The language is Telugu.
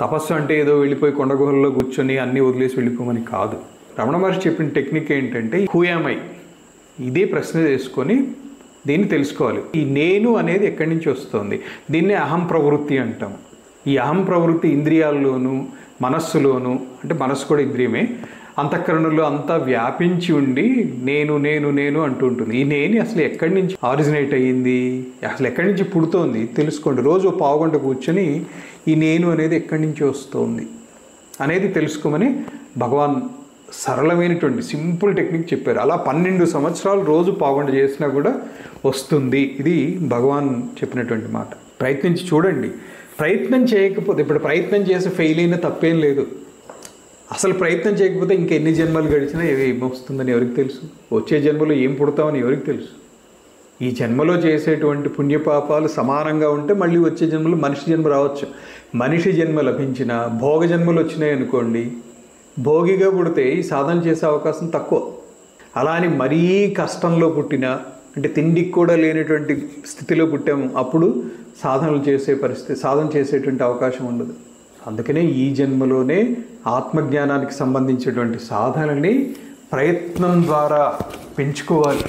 తపస్సు అంటే ఏదో వెళ్ళిపోయి కొండ గుహల్లో కూర్చొని అన్నీ వదిలేసి వెళ్ళిపోమని కాదు. రమణ మహర్షి చెప్పిన టెక్నిక్ ఏంటంటే హూ యామ్ ఐ, ఇదే ప్రశ్న చేసుకొని దీన్ని తెలుసుకోవాలి. ఈ నేను అనేది ఎక్కడి నుంచి వస్తుంది? దీన్నే అహం ప్రవృత్తి అంటాం. ఈ అహం ప్రవృత్తి ఇంద్రియాల్లోనూ మనస్సులోనూ, అంటే మనస్సు కూడా ఇంద్రియమే, అంతఃకరణలో అంతా వ్యాపించి ఉండి నేను నేను నేను అంటూ ఉంటుంది. ఈ నేను అసలు ఎక్కడి నుంచి ఆరిజినేట్ అయ్యింది, అసలు ఎక్కడి నుంచి పుడుతోంది తెలుసుకోండి. రోజు పావుగంట కూర్చొని ఈ నేను అనేది ఎక్కడి నుంచి వస్తుంది అనేది తెలుసుకోమని భగవాన్ సరళమైనటువంటి సింపుల్ టెక్నిక్ చెప్పారు. అలా 12 సంవత్సరాలు రోజు పావుగంట చేసినా కూడా వస్తుంది. ఇది భగవాన్ చెప్పినటువంటి మాట. ప్రయత్నించి చూడండి. ప్రయత్నం చేయకపోతే, ఇప్పుడు ప్రయత్నం చేసి ఫెయిల్ అయినా తప్పేం లేదు. అసలు ప్రయత్నం చేయకపోతే ఇంకెన్ని జన్మలు గడిచినా ఏమొస్తుందని ఎవరికి తెలుసు? వచ్చే జన్మలో ఏం పుడతామని ఎవరికి తెలుసు? ఈ జన్మలో చేసేటువంటి పుణ్యపాపాలు సమానంగా ఉంటే మళ్ళీ వచ్చే జన్మలో మనిషి జన్మ రావచ్చు. మనిషి జన్మ లభించిన భోగ జన్మలు వచ్చినాయి అనుకోండి, భోగిగా పుడితే ఈ సాధన చేసే అవకాశం తక్కువ. అలా అని మరీ కష్టంలో పుట్టిన, అంటే తిండికి కూడా లేనటువంటి స్థితిలో పుట్టాము, అప్పుడు సాధనలు చేసే పరిస్థితి, సాధన చేసేటువంటి అవకాశం ఉండదు. అందుకనే ఈ జన్మలోనే ఆత్మజ్ఞానానికి సంబంధించినటువంటి సాధనని ప్రయత్నం ద్వారా పెంచుకోవాలి.